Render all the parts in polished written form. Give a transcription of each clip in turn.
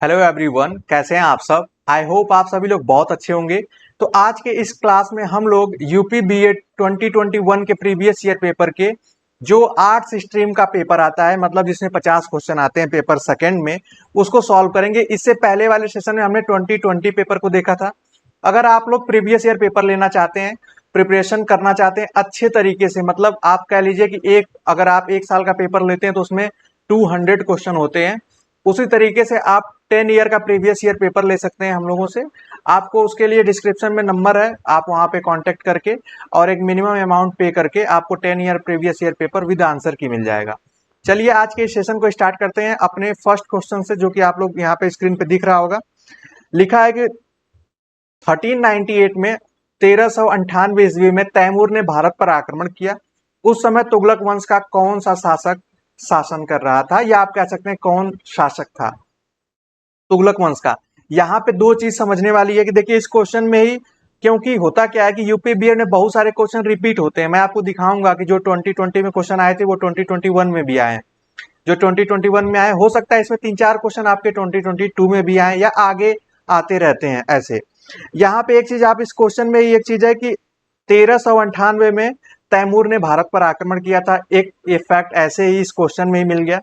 Hello everyone, कैसे हैं आप सब। आई होप आप सभी लोग बहुत अच्छे होंगे। तो आज के इस क्लास में हम लोग यूपी बीएड 2021 के प्रीवियस ईयर पेपर के जो आर्ट्स स्ट्रीम का पेपर आता है, मतलब जिसमें 50 क्वेश्चन आते हैं पेपर सेकंड में, उसको सॉल्व करेंगे। इससे पहले वाले सेशन में हमने 2020 पेपर को देखा था। अगर आप लोग प्रीवियस ईयर पेपर लेना चाहते हैं, प्रिपरेशन करना चाहते हैं अच्छे तरीके से, मतलब आप कह लीजिए कि अगर आप 1 साल का पेपर लेते हैं तो उसमें 200 क्वेश्चन होते हैं, उसी तरीके से आप 10 ईयर का प्रीवियस ईयर पेपर ले सकते हैं हम लोगों से। आपको उसके लिए डिस्क्रिप्शन में नंबर है, आप वहां पे कांटेक्ट करके और एक मिनिमम अमाउंट पे करके आपको 10 year previous year paper with answer की मिल जाएगा। चलिए आज के इस सेशन को स्टार्ट करते हैं अपने फर्स्ट क्वेश्चन से, जो कि आप लोग यहाँ पे स्क्रीन पे दिख रहा होगा। लिखा है कि 1398 में 1398 ईस्वी में तैमूर ने भारत पर आक्रमण किया। उस समय तुगलक वंश का कौन सा शासक शासन कर रहा था, या आप कह सकते हैं कौन शासक था तुगलक वंश का। यहाँ पे दो चीज समझने वाली है कि देखिए इस क्वेश्चन में ही, क्योंकि होता क्या है कि यूपी बीएड में बहुत सारे क्वेश्चन रिपीट होते हैं। मैं आपको दिखाऊंगा कि जो 2020 में क्वेश्चन आए थे वो 2021 में भी आए हैं। जो 2021 में आए, हो सकता है इसमें 3-4 क्वेश्चन आपके 2022 में भी आए या आगे आते रहते हैं ऐसे। यहाँ पे एक चीज आप इस क्वेश्चन में ही एक चीज है कि 1398 में तैमूर ने भारत पर आक्रमण किया था, एक फैक्ट ऐसे ही इस क्वेश्चन में ही मिल गया।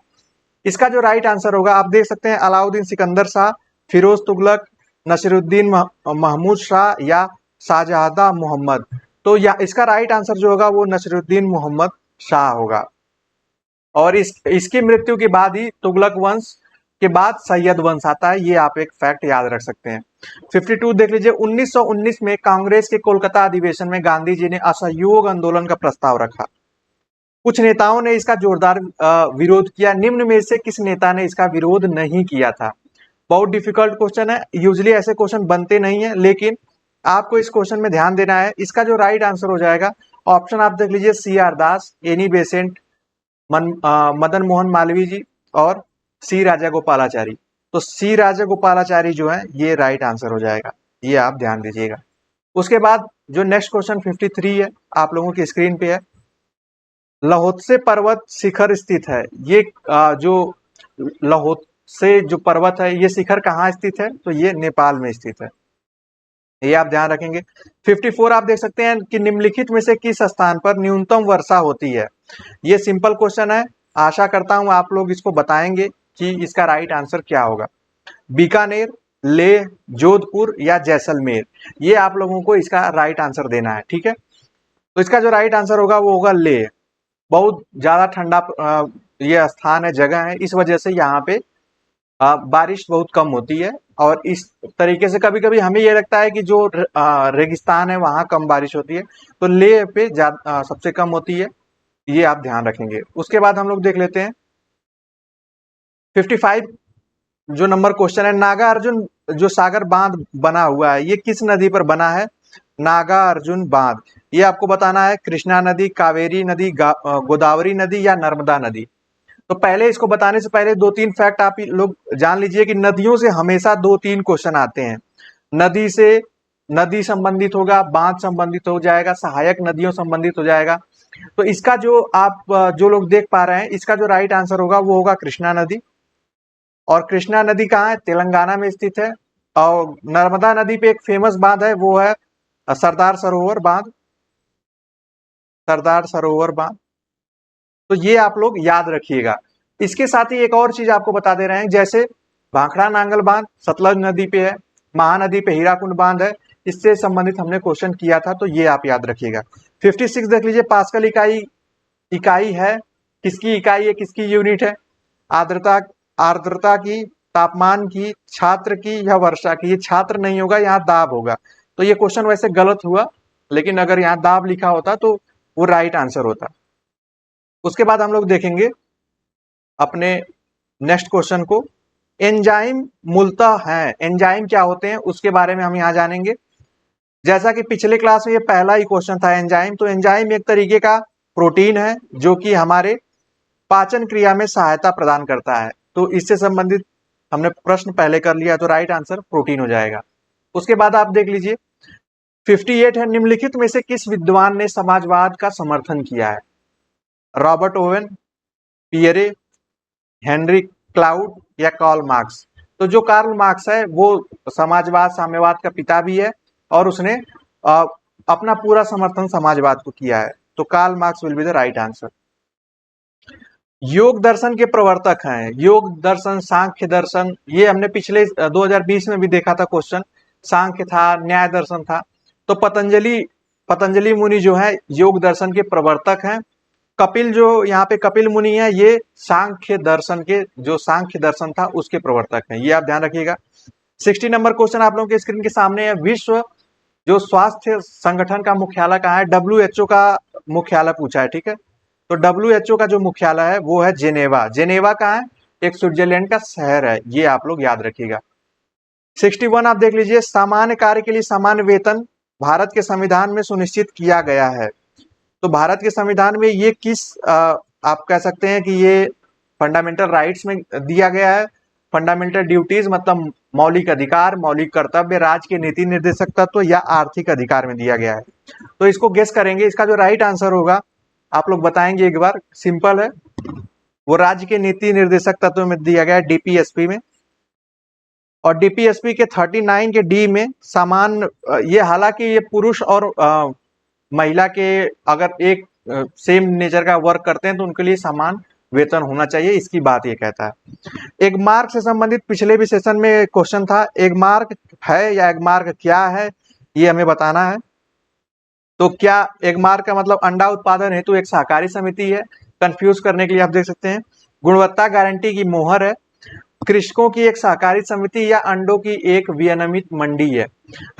इसका जो राइट आंसर होगा, आप देख सकते हैं, अलाउद्दीन सिकंदर शाह, फिरोज तुगलक, नसीरुद्दीन महमूद शाह या शाहजहां मोहम्मद। तो या इसका राइट आंसर जो होगा वो नसीरुद्दीन मोहम्मद शाह होगा। और इसकी मृत्यु के बाद ही तुगलक वंश के बाद सैयद वंश आता है, ये आप एक फैक्ट याद रख सकते हैं। 52 देख लीजिए, 1919 में कांग्रेस के कोलकाता अधिवेशन में गांधी जी ने असहयोग आंदोलन का प्रस्ताव रखा। कुछ नेताओं ने इसका जोरदार विरोध किया। निम्न में से किस नेता ने इसका विरोध नहीं किया था। बहुत डिफिकल्ट क्वेश्चन है, यूजली ऐसे क्वेश्चन बनते नहीं है, लेकिन आपको इस क्वेश्चन में ध्यान देना है। इसका जो राइट आंसर हो जाएगा, ऑप्शन आप देख लीजिए, सी आर दास, एनी बेसेंट, मदन मोहन मालवीय जी और सी राजा गोपालाचारी। तो सी राजा गोपालाचारी जो है ये राइट आंसर हो जाएगा, ये आप ध्यान दीजिएगा। उसके बाद जो नेक्स्ट क्वेश्चन 53 है, आप लोगों की स्क्रीन पे है। लहोत्से पर्वत शिखर स्थित है, ये जो लहोत्से जो पर्वत है ये शिखर कहाँ स्थित है, तो ये नेपाल में स्थित है, ये आप ध्यान रखेंगे। 54 आप देख सकते हैं कि निम्नलिखित में से किस स्थान पर न्यूनतम वर्षा होती है। ये सिंपल क्वेश्चन है, आशा करता हूं आप लोग इसको बताएंगे कि इसका राइट आंसर क्या होगा। बीकानेर, लेह, जोधपुर या जैसलमेर, ये आप लोगों को इसका राइट आंसर देना है, ठीक है। तो इसका जो राइट आंसर होगा वो होगा लेह। बहुत ज्यादा ठंडा ये स्थान है, जगह है, इस वजह से यहाँ पे बारिश बहुत कम होती है। और इस तरीके से कभी कभी हमें ये लगता है कि जो रेगिस्तान है वहां कम बारिश होती है, तो लेह पे सबसे कम होती है, ये आप ध्यान रखेंगे। उसके बाद हम लोग देख लेते हैं 55 जो नंबर क्वेश्चन है। नागा अर्जुन जो सागर बांध बना हुआ है, ये किस नदी पर बना है। नागा अर्जुन बांध, ये आपको बताना है कृष्णा नदी, कावेरी नदी, गोदावरी नदी या नर्मदा नदी। तो पहले इसको बताने से पहले 2-3 फैक्ट आप लोग जान लीजिए कि नदियों से हमेशा 2-3 क्वेश्चन आते हैं। नदी से नदी संबंधित होगा, बांध संबंधित हो जाएगा, सहायक नदियों संबंधित हो जाएगा। तो इसका जो आप जो लोग देख पा रहे हैं, इसका जो राइट आंसर होगा वो होगा कृष्णा नदी। और कृष्णा नदी कहाँ है, तेलंगाना में स्थित है। और नर्मदा नदी पे एक फेमस बांध है, वो है सरदार सरोवर बांध, सरदार सरोवर बांध। तो ये आप लोग याद रखिएगा। इसके साथ ही एक और चीज आपको बता दे रहे हैं, जैसे भाखड़ा नांगल बांध सतलज नदी पे है, महानदी पे हीराकुंड बांध है, इससे संबंधित हमने क्वेश्चन किया था, तो ये आप याद रखिएगा। 56 देख लीजिए, पास्कल इकाई इकाई है, किसकी इकाई है, किसकी यूनिट है। आर्द्रता आर्द्रता की, तापमान की, छात्र की या वर्षा की। ये छात्र नहीं होगा, यहाँ दाब होगा। तो ये क्वेश्चन वैसे गलत हुआ, लेकिन अगर यहाँ दाब लिखा होता तो वो राइट आंसर होता। उसके बाद हम लोग देखेंगे अपने नेक्स्ट क्वेश्चन को। एंजाइम मूलतः है, एंजाइम क्या होते हैं उसके बारे में हम यहाँ जानेंगे। जैसा कि पिछले क्लास में ये पहला ही क्वेश्चन था एंजाइम, तो एंजाइम एक तरीके का प्रोटीन है जो कि हमारे पाचन क्रिया में सहायता प्रदान करता है। तो इससे संबंधित हमने प्रश्न पहले कर लिया, तो राइट आंसर प्रोटीन हो जाएगा। उसके बाद आप देख लीजिए 58 है, निम्नलिखित में से किस विद्वान ने समाजवाद का समर्थन किया है। Robert Owen, Pierre, Henri Claude या कार्ल मार्क्स। तो जो कार्ल मार्क्स है वो समाजवाद साम्यवाद का पिता भी है और उसने अ, अपना पूरा समर्थन समाजवाद को किया है। तो Karl Marx will be the right answer. योग दर्शन के प्रवर्तक हैं, योग दर्शन, सांख्य दर्शन, ये हमने पिछले 2020 में भी देखा था क्वेश्चन। सांख्य था, न्याय दर्शन था। तो पतंजलि पतंजलि मुनि जो है योग दर्शन के प्रवर्तक हैं। कपिल जो यहाँ पे कपिल मुनि है, ये सांख्य दर्शन के, जो सांख्य दर्शन था उसके प्रवर्तक हैं, ये आप ध्यान रखिएगा। 60 नंबर क्वेश्चन आप लोगों के स्क्रीन के सामने है। विश्व जो स्वास्थ्य संगठन का मुख्यालय कहाँ है? WHO का मुख्यालय पूछा है, ठीक है। तो WHO का जो मुख्यालय है वो है जेनेवा। जेनेवा कहाँ है? एक स्विट्जरलैंड का शहर है, ये आप लोग याद रखिएगा। 61 आप देख लीजिए, सामान्य कार्य के लिए सामान्य वेतन भारत के संविधान में सुनिश्चित किया गया है। तो भारत के संविधान में ये किस आप कह सकते हैं कि ये फंडामेंटल राइट्स में दिया गया है। फंडामेंटल ड्यूटीज मतलब मौलिक अधिकार, मौलिक कर्तव्य, राज्य के नीति निर्देशक तत्व या आर्थिक अधिकार में दिया गया है। तो इसको गेस करेंगे, इसका जो राइट आंसर होगा आप लोग बताएंगे एक बार। सिंपल है, वो राज्य के नीति निर्देशक तत्व में दिया गया है, डीपीएसपी में। और डीपीएसपी के 39 के डी में समान, ये हालांकि ये पुरुष और महिला के अगर एक सेम नेचर का वर्क करते हैं तो उनके लिए समान वेतन होना चाहिए, इसकी बात ये कहता है। एगमार्क से संबंधित पिछले भी सेशन में क्वेश्चन था। एगमार्क है या एगमार्क क्या है, ये हमें बताना है। तो क्या एगमार्क का मतलब अंडा उत्पादन हेतु एक सहकारी समिति है। कंफ्यूज करने के लिए आप देख सकते हैं। गुणवत्ता गारंटी की मोहर है। कृषकों की एक सहकारी समिति या अंडों की एक विनियमित मंडी है।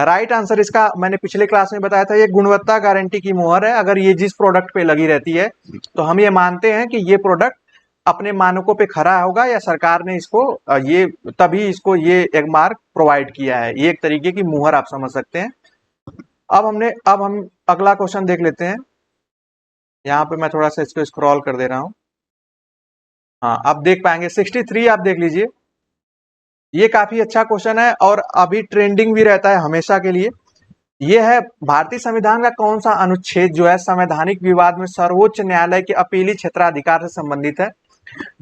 राइट आंसर इसका मैंने पिछले क्लास में बताया था, ये गुणवत्ता गारंटी की मोहर है। अगर ये जिस प्रोडक्ट पे लगी रहती है तो हम ये मानते हैं कि ये प्रोडक्ट अपने मानकों पे खरा होगा या सरकार ने इसको ये तभी इसको ये एक मार्क प्रोवाइड किया है। ये एक तरीके की मुहर आप समझ सकते हैं। अब हम अगला क्वेश्चन देख लेते हैं। यहाँ पे मैं थोड़ा सा इसको स्क्रॉल कर दे रहा हूँ। हाँ, आप देख पाएंगे 63 आप देख लीजिए। ये काफी अच्छा क्वेश्चन है और अभी ट्रेंडिंग भी रहता है हमेशा के लिए। ये है, भारतीय संविधान का कौन सा अनुच्छेद जो है संवैधानिक विवाद में सर्वोच्च न्यायालय के अपीली क्षेत्राधिकार से संबंधित है।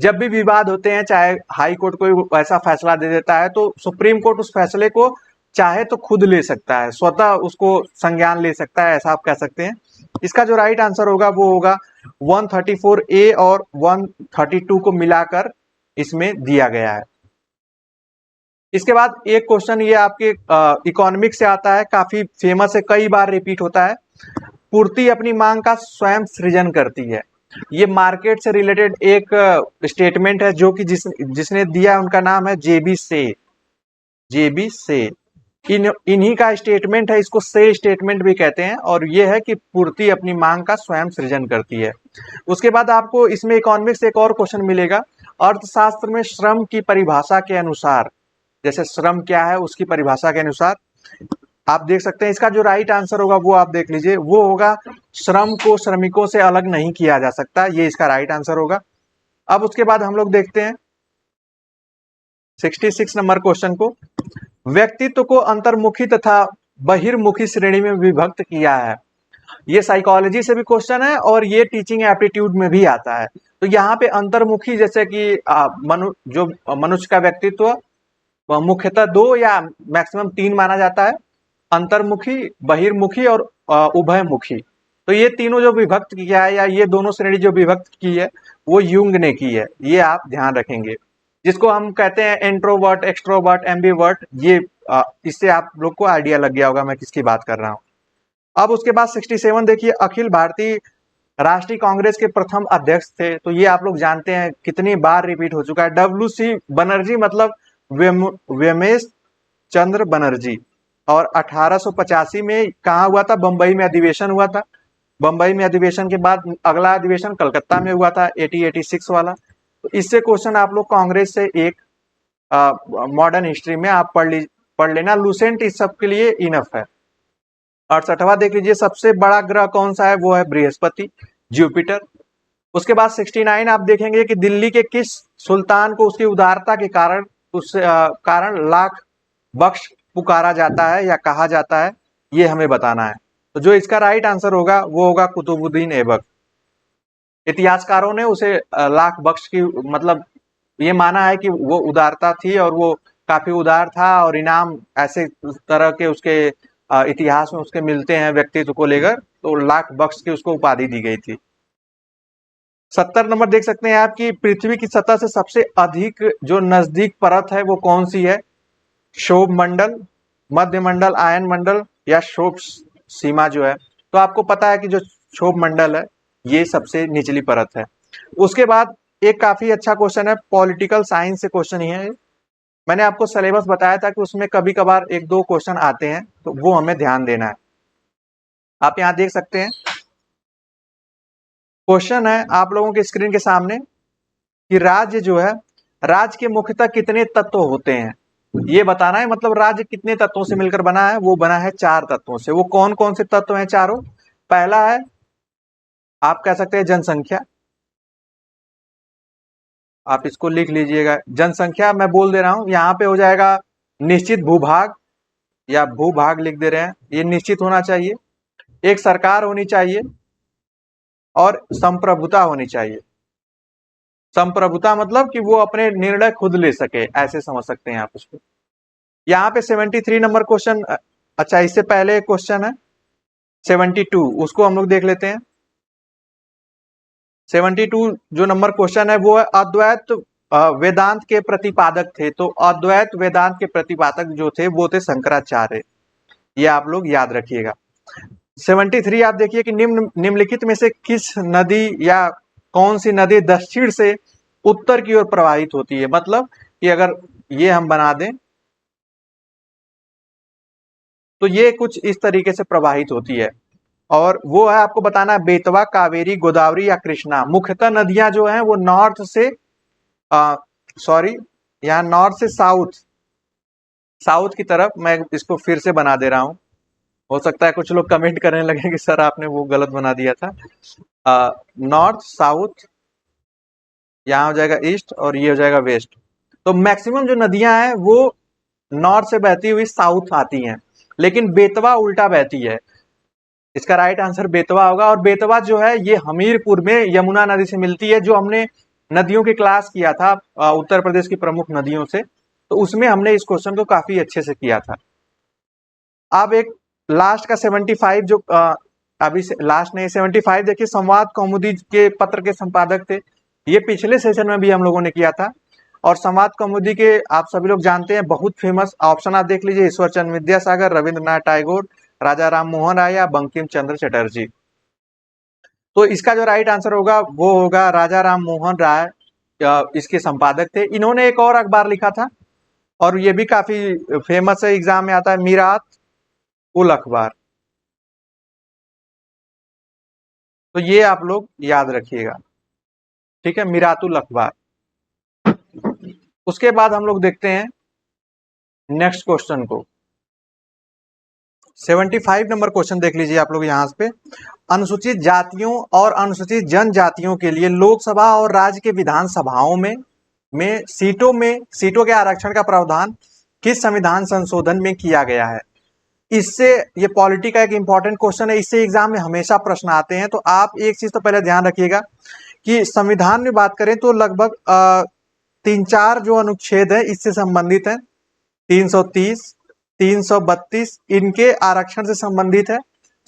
जब भी विवाद होते हैं, चाहे हाई कोर्ट कोई ऐसा फैसला दे देता है तो सुप्रीम कोर्ट उस फैसले को चाहे तो खुद ले सकता है, स्वतः उसको संज्ञान ले सकता है, ऐसा आप कह सकते हैं। इसका जो राइट आंसर होगा वो होगा 134A और 132 को मिलाकर इसमें दिया गया है। इसके बाद एक क्वेश्चन ये आपके इकोनॉमिक्स से आता है, काफी फेमस है, कई बार रिपीट होता है। पूर्ति अपनी मांग का स्वयं सृजन करती है। ये मार्केट से रिलेटेड एक स्टेटमेंट है जो कि जिसने दिया उनका नाम है जेबी से। जेबी से इन्हीं का स्टेटमेंट है, इसको से स्टेटमेंट भी कहते हैं। और ये है कि पूर्ति अपनी मांग का स्वयं सृजन करती है। उसके बाद आपको इसमें इकोनॉमिक्स एक और क्वेश्चन मिलेगा। अर्थशास्त्र में श्रम की परिभाषा के अनुसार, जैसे श्रम क्या है उसकी परिभाषा के अनुसार आप देख सकते हैं, इसका जो राइट आंसर होगा वो आप देख लीजिए, वो होगा श्रम को श्रमिकों से अलग नहीं किया जा सकता, ये इसका राइट आंसर होगा। अब उसके बाद हम लोग देखते हैं 66 नंबर क्वेश्चन को। व्यक्तित्व को अंतर्मुखी तथा बहिर्मुखी श्रेणी में विभक्त किया है। ये साइकोलॉजी से भी क्वेश्चन है और ये टीचिंग एप्टीट्यूड में भी आता है। तो यहाँ पे अंतर्मुखी, जैसे कि मनुष्य का व्यक्तित्व मुख्यतः 2 या मैक्सिमम 3 माना जाता है, अंतर्मुखी, बहिर्मुखी और उभयमुखी। तो ये तीनों जो विभक्त किया है या ये दोनों श्रेणी जो विभक्त की है वो यूंग ने की है, ये आप ध्यान रखेंगे। जिसको हम कहते हैं इंट्रोवर्ट, एक्सट्रोवर्ट, एम्बीवर्ट, ये इससे आप लोग को आइडिया लग गया होगा मैं किसकी बात कर रहा हूँ। अब उसके बाद 67 देखिए, अखिल भारतीय राष्ट्रीय कांग्रेस के प्रथम अध्यक्ष थे। तो ये आप लोग जानते हैं कितनी बार रिपीट हो चुका है, WC बनर्जी, मतलब व्योमेश चंद्र बनर्जी। और 1885 में कहा हुआ था? बंबई में अधिवेशन हुआ था। बंबई में अधिवेशन के बाद अगला अधिवेशन कलकत्ता में हुआ था, 1886 वाला। तो इससे क्वेश्चन आप लोग कांग्रेस से एक मॉडर्न हिस्ट्री में आप पढ़ लेना, लूसेंट इस सब के लिए इनफ है। 68वां देख लीजिए, सबसे बड़ा ग्रह कौन सा है? वो है बृहस्पति, जुपिटर। उसके बाद 69 आप देखेंगे कि दिल्ली के किस सुल्तान को उसकी उदारता के कारण लाख बख्श पुकारा जाता है या कहा जाता है, ये हमें बताना है। तो जो इसका राइट आंसर होगा वो होगा कुतुबुद्दीन ऐबक। इतिहासकारों ने उसे लाख बख्श की मतलब ये माना है कि वो उदारता थी और वो काफी उदार था और इनाम ऐसे तरह के उसके इतिहास में उसके मिलते हैं व्यक्तित्व को लेकर, तो लाख बख्श की उसको उपाधि दी गई थी। 70 नंबर देख सकते हैं आप कि पृथ्वी की सतह से सबसे अधिक जो नजदीक परत है वो कौन सी है? क्षोभ मंडल, मध्य मंडल, आयन मंडल या क्षोभ सीमा जो है। तो आपको पता है कि जो क्षोभ मंडल है ये सबसे निचली परत है। उसके बाद एक काफी अच्छा क्वेश्चन है, पॉलिटिकल साइंस से क्वेश्चन ही है। मैंने आपको सिलेबस बताया था कि उसमें कभी कभार एक दो क्वेश्चन आते हैं, तो वो हमें ध्यान देना है। आप यहाँ देख सकते हैं क्वेश्चन है आप लोगों के स्क्रीन के सामने कि राज्य जो है, राज्य के मुख्यतः कितने तत्व होते हैं, ये बताना है। मतलब राज्य कितने तत्वों से मिलकर बना है? वो बना है 4 तत्वों से। वो कौन कौन से तत्व हैं चारों? पहला है, आप कह सकते हैं जनसंख्या, आप इसको लिख लीजिएगा। जनसंख्या मैं बोल दे रहा हूं, यहां पे हो जाएगा निश्चित भूभाग, या भूभाग लिख दे रहे हैं, ये निश्चित होना चाहिए। एक सरकार होनी चाहिए और संप्रभुता होनी चाहिए। संप्रभुता मतलब कि वो अपने निर्णय खुद ले सके, ऐसे समझ सकते हैं आप उसको। यहाँ पे 73 नंबर क्वेश्चन, अच्छा इससे पहले क्वेश्चन है 72, उसको हम लोग देख लेते हैं। 72 जो नंबर क्वेश्चन है वो है अद्वैत वेदांत के प्रतिपादक थे। तो अद्वैत वेदांत के प्रतिपादक जो थे वो थे शंकराचार्य, ये आप लोग याद रखिएगा। 73 आप देखिए कि निम्नलिखित में से किस नदी या कौन सी नदी दक्षिण से उत्तर की ओर प्रवाहित होती है? मतलब कि अगर ये हम बना दें तो ये कुछ इस तरीके से प्रवाहित होती है, और वो है आपको बताना है बेतवा, कावेरी, गोदावरी या कृष्णा। मुख्यतः नदियां जो हैं वो नॉर्थ से सॉरी यहाँ नॉर्थ से साउथ, साउथ की तरफ, मैं इसको फिर से बना दे रहा हूं, हो सकता है कुछ लोग कमेंट करने लगे कि सर आपने वो गलत बना दिया था। नॉर्थ साउथ, यहाँ हो जाएगा ईस्ट और ये हो जाएगा वेस्ट। तो मैक्सिमम जो नदियां हैं वो नॉर्थ से बहती हुई साउथ आती हैं, लेकिन बेतवा उल्टा बहती है। इसका राइट आंसर बेतवा होगा। और बेतवा जो है ये हमीरपुर में यमुना नदी से मिलती है, जो हमने नदियों की क्लास किया था उत्तर प्रदेश की प्रमुख नदियों से, तो उसमें हमने इस क्वेश्चन को काफी अच्छे से किया था। अब एक लास्ट का 75 जो अभी से लास्ट नहीं 75 देखिए, संवाद कौमुदी के पत्र के संपादक थे। ये पिछले सेशन में भी हम लोगों ने किया था। और संवाद कौमुदी के आप सभी लोग जानते हैं बहुत फेमस ऑप्शन आप देख लीजिए, ईश्वर चंद्र विद्यासागर, रविंद्रनाथ टैगोर, राजा राम मोहन राय या बंकिम चंद्र चटर्जी। तो इसका जो राइट आंसर होगा वो होगा राजा राम मोहन राय, इसके संपादक थे। इन्होंने एक और अखबार लिखा था और ये भी काफी फेमस है, एग्जाम में आता है, मीरात उल अखबार। तो ये आप लोग याद रखिएगा, ठीक है, मीरातुल अखबार। उसके बाद हम लोग देखते हैं नेक्स्ट क्वेश्चन को। 75 नंबर क्वेश्चन देख लीजिए आप लोग यहाँ पे। अनुसूचित जातियों और अनुसूचित जनजातियों के लिए लोकसभा और राज्य के विधानसभाओं में सीटों के आरक्षण का प्रावधान किस संविधान संशोधन में किया गया है? इससे, ये पॉलिटी का एक इंपॉर्टेंट क्वेश्चन है, इससे एग्जाम में हमेशा प्रश्न आते हैं। तो आप एक चीज तो पहले ध्यान रखिएगा कि संविधान में बात करें तो लगभग 3-4 जो अनुच्छेद है इससे संबंधित है। 330, 332 इनके आरक्षण से संबंधित है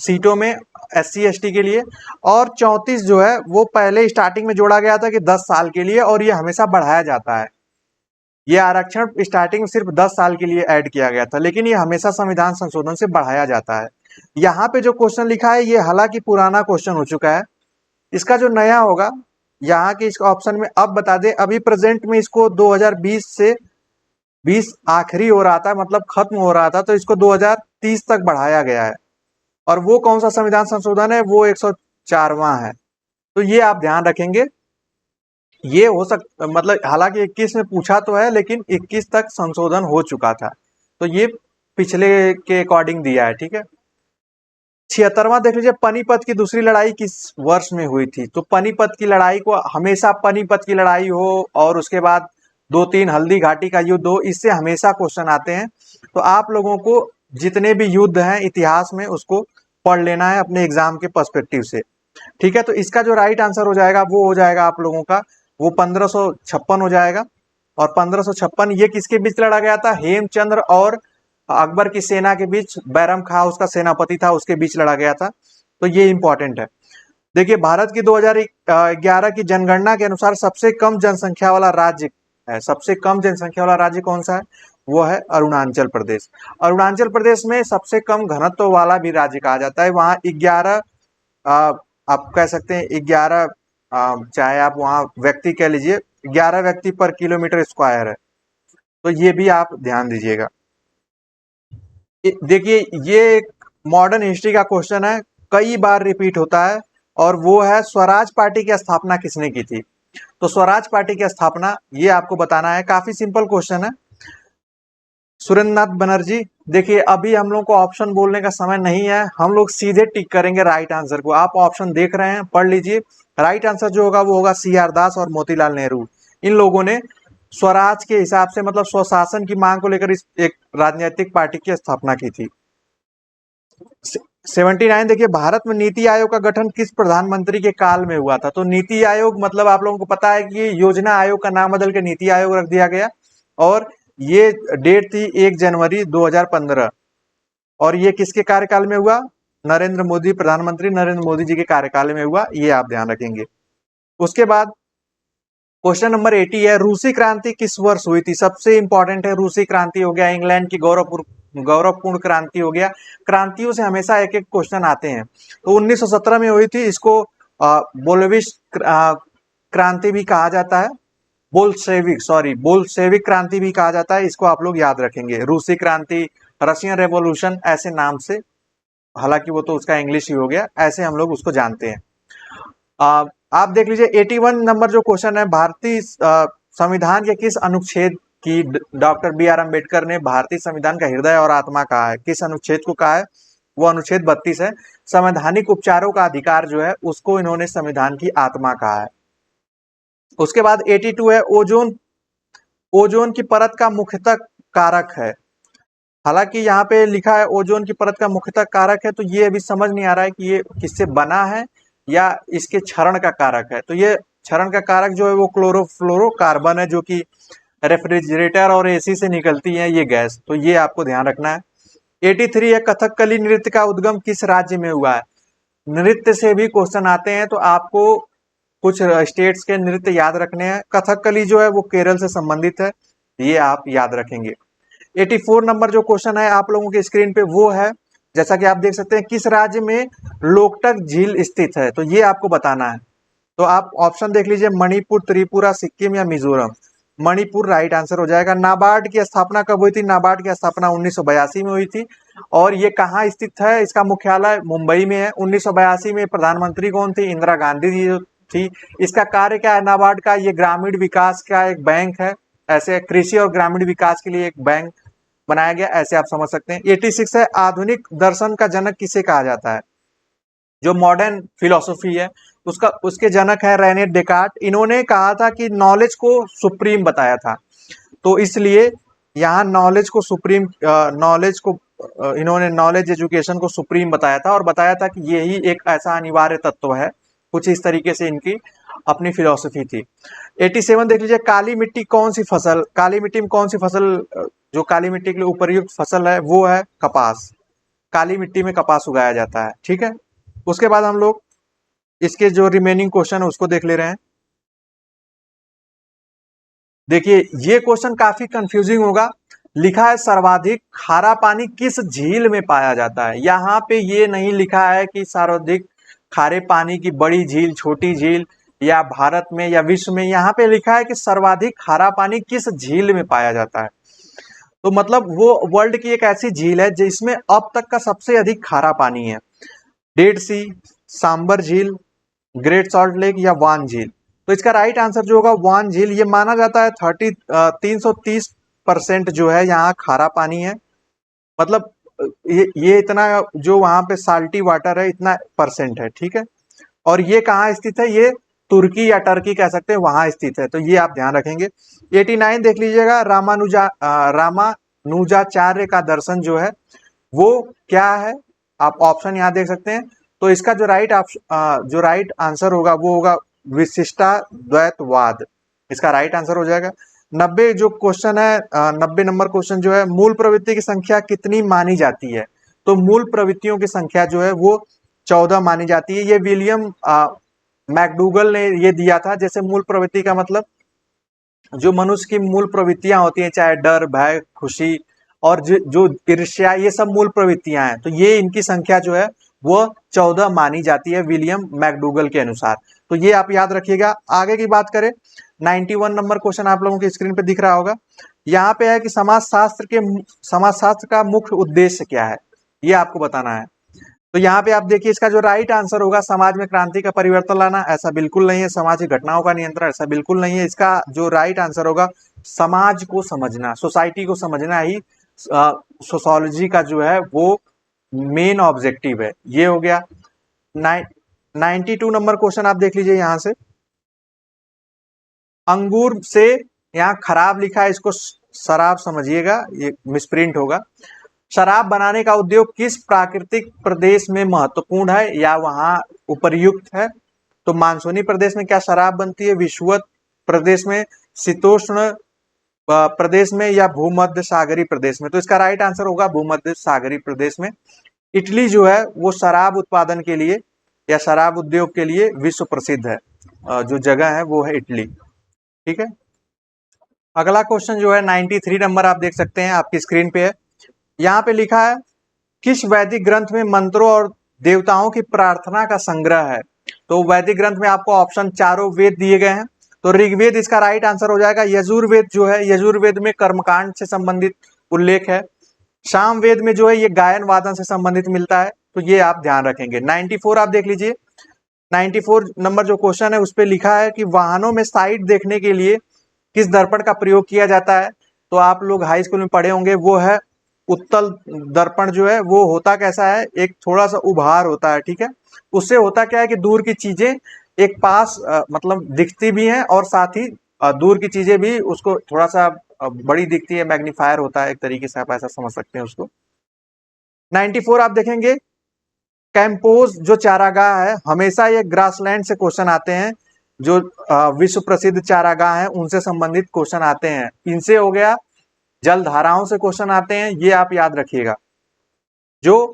सीटों में SC ST के लिए। और 34 जो है वो पहले स्टार्टिंग में जोड़ा गया था कि 10 साल के लिए, और ये हमेशा बढ़ाया जाता है। ये आरक्षण स्टार्टिंग में सिर्फ 10 साल के लिए ऐड किया गया था, लेकिन ये हमेशा संविधान संशोधन से बढ़ाया जाता है। यहाँ पे जो क्वेश्चन लिखा है ये हालांकि पुराना क्वेश्चन हो चुका है। इसका जो नया होगा यहाँ के इस ऑप्शन में अब बता दें, अभी प्रेजेंट में इसको 2020 से 20 आखिरी हो रहा था, मतलब खत्म हो रहा था, तो इसको 2030 तक बढ़ाया गया है। और वो कौन सा संविधान संशोधन है? वो 104वां है। तो ये आप ध्यान रखेंगे। ये हो सकता, मतलब हालांकि 21 में पूछा तो है, लेकिन 21 तक संशोधन हो चुका था, तो ये पिछले के अकॉर्डिंग दिया है, ठीक है। 76वां देख लीजिए, पानीपत की दूसरी लड़ाई किस वर्ष में हुई थी? तो पानीपत की लड़ाई को हमेशा, पानीपत की लड़ाई हो और उसके बाद 2-3 हल्दी घाटी का युद्ध हो, इससे हमेशा क्वेश्चन आते हैं। तो आप लोगों को जितने भी युद्ध हैं इतिहास में उसको पढ़ लेना है अपने एग्जाम के पर्सपेक्टिव से, ठीक है। तो इसका जो राइट आंसर हो जाएगा वो हो जाएगा आप लोगों का वो 1556 हो जाएगा। और 1556 ये किसके बीच लड़ा गया था? हेमचंद्र और अकबर की सेना के बीच। बैरम खां उसका सेनापति था, उसके बीच लड़ा गया था। तो ये इंपॉर्टेंट है। देखिए, भारत की 2011 की जनगणना के अनुसार सबसे कम जनसंख्या वाला राज्य है, सबसे कम जनसंख्या वाला राज्य कौन सा है? वो है अरुणाचल प्रदेश। अरुणाचल प्रदेश में सबसे कम घनत्व वाला भी राज्य कहा जाता है। वहाँ 11 आप कह सकते हैं 11, चाहे आप वहाँ व्यक्ति कह लीजिए, 11 व्यक्ति पर किलोमीटर स्क्वायर है। तो ये भी आप ध्यान दीजिएगा। देखिए, ये एक मॉडर्न हिस्ट्री का क्वेश्चन है, कई बार रिपीट होता है, और वो है स्वराज पार्टी की स्थापना किसने की थी? तो स्वराज पार्टी की स्थापना ये आपको बताना है। काफी सिंपल क्वेश्चन है। सुरेंद्रनाथ बनर्जी। देखिए, अभी हम लोग को ऑप्शन बोलने का समय नहीं है, हम लोग सीधे टिक करेंगे राइट आंसर को। आप ऑप्शन देख रहे हैं, पढ़ लीजिए। राइट आंसर जो होगा वो होगा CR दास और मोतीलाल नेहरू। इन लोगों ने स्वराज के हिसाब से, मतलब स्वशासन की मांग को लेकर इस एक राजनीतिक पार्टी की स्थापना की थी। 79, देखिए, भारत में नीति आयोग का गठन किस प्रधानमंत्री के काल में हुआ था? तो नीति आयोग मतलब आप लोगों को पता है कि योजना आयोग का नाम बदल के नीति आयोग रख दिया गया, और ये डेट थी 1 जनवरी 2015। और ये किसके कार्यकाल में हुआ? नरेंद्र मोदी, प्रधानमंत्री नरेंद्र मोदी जी के कार्यकाल में हुआ, ये आप ध्यान रखेंगे। उसके बाद क्वेश्चन नंबर 80 है, रूसी क्रांति किस वर्ष हुई थी? सबसे इंपॉर्टेंट है, रूसी क्रांति हो गया, इंग्लैंड की गौरवपूर्ण क्रांति हो गया। क्रांतियों से हमेशा एक एक क्वेश्चन आते हैं। तो 1917 में हुई थी। इसको बोल्शेविक क्रांति भी कहा जाता है, बोल्शेविक क्रांति भी कहा जाता है। इसको आप लोग याद रखेंगे, रूसी क्रांति, रशियन रेवोल्यूशन, ऐसे नाम से। हालांकि वो तो उसका इंग्लिश ही हो गया, ऐसे हम लोग उसको जानते हैं। आप देख लीजिए 81 नंबर जो क्वेश्चन है, भारतीय संविधान के किस अनुच्छेद की डॉक्टर BR अम्बेडकर ने भारतीय संविधान का हृदय और आत्मा कहा है? किस अनुच्छेद को कहा है? वो अनुच्छेद 32 है। संवैधानिक उपचारों का अधिकार जो है उसको इन्होंने संविधान की आत्मा कहा है। उसके बाद 82 है, ओजोन की परत का मुख्यतः कारक है। हालांकि यहाँ पे लिखा है ओजोन की परत का मुख्यतः कारक है, तो ये अभी समझ नहीं आ रहा है कि ये किससे बना है या इसके क्षरण का कारक है। तो ये क्षरण का कारक जो है वो क्लोरोफ्लोरोकार्बन है, जो कि रेफ्रिजरेटर और AC से निकलती है ये गैस। तो ये आपको ध्यान रखना है। 83 है, कथकली नृत्य का उद्गम किस राज्य में हुआ है? नृत्य से भी क्वेश्चन आते हैं, तो आपको कुछ स्टेट्स के नृत्य याद रखने हैं। कथकली जो है वो केरल से संबंधित है, ये आप याद रखेंगे। 84 नंबर जो क्वेश्चन है आप लोगों के स्क्रीन पे वो है, जैसा कि आप देख सकते हैं, किस राज्य में लोकटक झील स्थित है? तो ये आपको बताना है। तो आप ऑप्शन देख लीजिए, मणिपुर, त्रिपुरा, सिक्किम या मिजोरम। मणिपुर राइट आंसर हो जाएगा। नाबार्ड की स्थापना कब हुई थी? नाबार्ड की स्थापना 1982 में हुई थी। और ये कहाँ स्थित है? इसका मुख्यालय मुंबई में है। 1982 में प्रधानमंत्री कौन थी? इंदिरा गांधी जी थी। इसका कार्य क्या है नाबार्ड का? ये ग्रामीण विकास का एक बैंक है। ऐसे कृषि और ग्रामीण विकास के लिए एक बैंक बनाया गया, ऐसे आप समझ सकते हैं। 86 है, आधुनिक दर्शन का जनक किसे कहा जाता है? जो मॉडर्न फिलोसफी है उसके जनक है रेने डेकार्ट। इन्होंने कहा था कि नॉलेज को सुप्रीम बताया था, तो इसलिए यहाँ नॉलेज को सुप्रीम, इन्होंने नॉलेज एजुकेशन को सुप्रीम बताया था, और बताया था कि यही एक ऐसा अनिवार्य तत्व है। कुछ इस तरीके से इनकी अपनी फिलोसफी थी। 87 देख लीजिए, काली मिट्टी कौन सी फसल, काली मिट्टी में कौन सी फसल, जो काली मिट्टी के लिए उपयुक्त फसल है वो है कपास। काली मिट्टी में कपास उगाया जाता है, ठीक है। उसके बाद हम लोग इसके जो रिमेनिंग क्वेश्चन है उसको देख ले रहे हैं। देखिए, ये क्वेश्चन काफी कंफ्यूजिंग होगा। लिखा है सर्वाधिक खारा पानी किस झील में पाया जाता है? यहाँ पे ये नहीं लिखा है कि सर्वाधिक खारे पानी की बड़ी झील, छोटी झील, या भारत में या विश्व में। यहाँ पे लिखा है कि सर्वाधिक खारा पानी किस झील में पाया जाता है। तो मतलब वो वर्ल्ड की एक ऐसी झील है जिसमें अब तक का सबसे अधिक खारा पानी है। डेड सी, सांबर झील, ग्रेट सॉल्ट लेक या वान झील। तो इसका राइट आंसर जो होगा वान झील। ये माना जाता है 330% जो है यहाँ खारा पानी है। मतलब ये इतना जो वहां पे साल्टी वाटर है इतना परसेंट है, ठीक है। और ये कहाँ स्थित है? ये तुर्की या टर्की कह सकते हैं, वहां स्थित है। तो ये आप ध्यान रखेंगे। 89 देख लीजिएगा, रामानुजाचार्य का दर्शन जो है वो क्या है? आप ऑप्शन यहाँ देख सकते हैं। तो इसका जो राइट आंसर होगा वो होगा विशिष्टा द्वैतवाद। इसका राइट आंसर हो जाएगा 90 जो क्वेश्चन है, 90 नंबर क्वेश्चन जो है, मूल प्रवृत्ति की संख्या कितनी मानी जाती है? तो मूल प्रवृत्तियों की संख्या जो है वो 14 मानी जाती है। ये विलियम मैकडूगल ने ये दिया था। जैसे मूल प्रवृत्ति का मतलब जो मनुष्य की मूल प्रवृत्तियां होती हैं, चाहे डर, भय, खुशी और जो ईर्ष्या, ये सब मूल प्रवृत्तियां हैं। तो ये इनकी संख्या जो है वो 14 मानी जाती है विलियम मैकडूगल के अनुसार। तो ये आप याद रखिएगा। आगे की बात करें, 91 नंबर क्वेश्चन आप लोगों की स्क्रीन पे दिख रहा होगा। यहाँ पे है कि समाजशास्त्र का मुख्य उद्देश्य क्या है, ये आपको बताना है। तो यहाँ पे आप देखिए, इसका जो राइट आंसर होगा, समाज में क्रांति का परिवर्तन लाना, ऐसा बिल्कुल नहीं है। समाज की घटनाओं का नियंत्रण, ऐसा बिल्कुल नहीं है। इसका जो राइट आंसर होगा, समाज को समझना, सोसाइटी को समझना ही सोशोलॉजी का जो है वो मेन ऑब्जेक्टिव है। ये हो गया। 92 नंबर क्वेश्चन आप देख लीजिए यहाँ से। अंगूर से, यहाँ खराब लिखा है, इसको शराब समझिएगा, ये मिसप्रिंट होगा। शराब बनाने का उद्योग किस प्राकृतिक प्रदेश में महत्वपूर्ण है या वहां उपर्युक्त है? तो मानसूनी प्रदेश में क्या शराब बनती है, विषुवत प्रदेश में, शीतोष्ण प्रदेश में, या भूमध्य सागरीय प्रदेश में? तो इसका राइट आंसर होगा भूमध्य सागरीय प्रदेश में। इटली जो है वो शराब उत्पादन के लिए या शराब उद्योग के लिए विश्व प्रसिद्ध है। जो जगह है वो है इटली। ठीक है। अगला क्वेश्चन जो है 93 नंबर आप देख सकते हैं, आपकी स्क्रीन पे है। यहाँ पे लिखा है, किस वैदिक ग्रंथ में मंत्रों और देवताओं की प्रार्थना का संग्रह है? तो वैदिक ग्रंथ में आपको ऑप्शन चारों वेद दिए गए हैं। तो ऋग्वेद इसका राइट आंसर हो जाएगा। यजुर्वेद जो है, यजुर्वेद में कर्मकांड से संबंधित उल्लेख है। सामवेद में जो है ये गायन वादन से संबंधित मिलता है। तो ये आप ध्यान रखेंगे। 94 आप देख लीजिए। 94 नंबर जो क्वेश्चन है उस पर लिखा है कि वाहनों में साइड देखने के लिए किस दर्पण का प्रयोग किया जाता है? तो आप लोग हाई स्कूल में पढ़े होंगे, वो है उत्तल दर्पण। जो है वो होता कैसा है, एक थोड़ा सा उभार होता है। ठीक है। उससे होता क्या है कि दूर की चीजें एक पास मतलब दिखती भी हैं, और साथ ही दूर की चीजें भी उसको थोड़ा सा बड़ी दिखती है, मैग्नीफायर होता है एक तरीके से, आप ऐसा समझ सकते हैं उसको। 94 आप देखेंगे, कैंपोज जो चारागाह है, हमेशा ये ग्रासलैंड से क्वेश्चन आते हैं। जो विश्व प्रसिद्ध चारागाह हैं उनसे संबंधित क्वेश्चन आते हैं। इनसे हो गया, जल धाराओं से क्वेश्चन आते हैं, ये आप याद रखिएगा। जो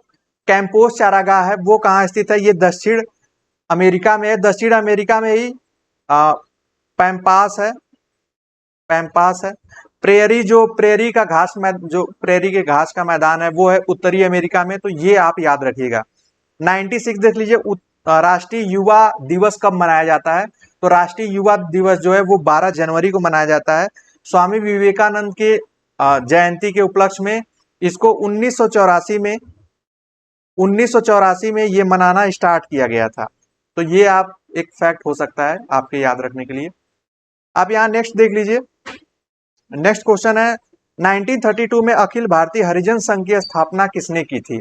कैंपोस चारागाह है वो कहाँ स्थित है? ये दक्षिण अमेरिका में है। दक्षिण अमेरिका में ही पैम्पास है, पैम्पास है। प्रेरी का घास में, जो प्रेरी के घास का मैदान है वो है उत्तरी अमेरिका में। तो ये आप याद रखिएगा। 96 देख लीजिए, राष्ट्रीय युवा दिवस कब मनाया जाता है? तो राष्ट्रीय युवा दिवस जो है वो 12 जनवरी को मनाया जाता है। स्वामी विवेकानंद के जयंती के उपलक्ष्य में इसको 1984 में ये मनाना स्टार्ट किया गया था। तो ये आप एक फैक्ट हो सकता है आपके याद रखने के लिए। आप यहाँ नेक्स्ट देख लीजिए। नेक्स्ट क्वेश्चन है, 1932 में अखिल भारतीय हरिजन संघ की स्थापना किसने की थी?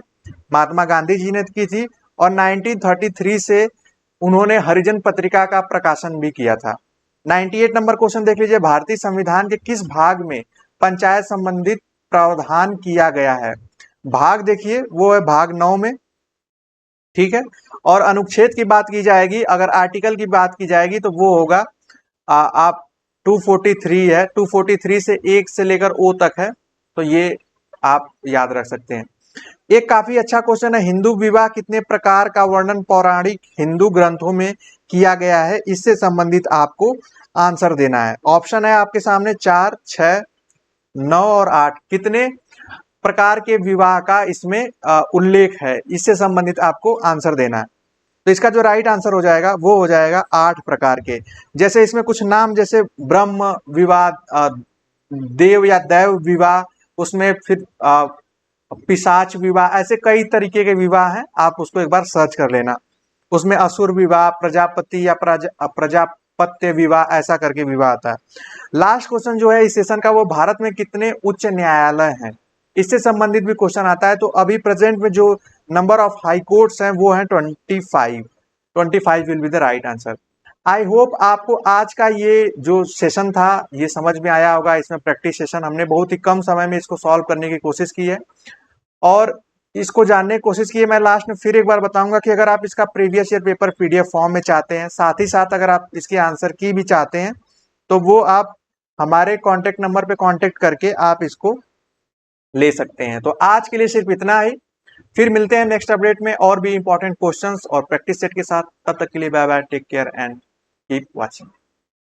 महात्मा गांधी जी ने की थी। और 1933 से उन्होंने हरिजन पत्रिका का प्रकाशन भी किया था। 98 नंबर क्वेश्चन देख लीजिए, भारतीय संविधान के किस भाग में पंचायत संबंधित प्रावधान किया गया है? भाग देखिए, वो है भाग 9 में। ठीक है। और अनुच्छेद की बात की जाएगी, अगर आर्टिकल की बात की जाएगी तो वो होगा आप 243 है। 243 से 1 से लेकर ओ तक है। तो ये आप याद रख सकते हैं। एक काफी अच्छा क्वेश्चन है, हिंदू विवाह कितने प्रकार का वर्णन पौराणिक हिंदू ग्रंथों में किया गया है? इससे संबंधित आपको आंसर देना है। ऑप्शन है आपके सामने 4, 6, 9 और 8। कितने प्रकार के विवाह का इसमें उल्लेख है, इससे संबंधित आपको आंसर देना है। तो इसका जो राइट आंसर हो जाएगा वो हो जाएगा 8 प्रकार के। जैसे इसमें कुछ नाम, जैसे ब्रह्म विवाह, देव या दैव विवाह, उसमें फिर पिशाच विवाह, ऐसे कई तरीके के विवाह हैं। आप उसको एक बार सर्च कर लेना। उसमें असुर विवाह, प्रजापति या प्रजापत्य विवाह, ऐसा करके विवाह आता है। लास्ट क्वेश्चन जो है इस सेशन का, वो भारत में कितने उच्च न्यायालय हैं, इससे संबंधित भी क्वेश्चन आता है। तो अभी प्रेजेंट में जो नंबर ऑफ हाई कोर्ट्स हैं वो हैं 25। 25 will be the right answer. I hope आपको आज का ये जो सेशन था ये समझ में आया होगा। इसमें प्रैक्टिस सेशन हमने बहुत ही कम समय में इसको सॉल्व करने की कोशिश की है और इसको जानने की कोशिश की है। मैं लास्ट में फिर एक बार बताऊंगा कि अगर आप इसका previous year paper PDF form में चाहते हैं, साथ ही साथ अगर आप इसके आंसर की भी चाहते हैं, तो वो आप हमारे कांटेक्ट नंबर पे कांटेक्ट करके आप इसको ले सकते हैं। तो आज के लिए सिर्फ इतना ही, फिर मिलते हैं नेक्स्ट अपडेट में और भी इंपॉर्टेंट क्वेश्चंस और प्रैक्टिस सेट के साथ। तब तक के लिए bye bye, take care and keep watching.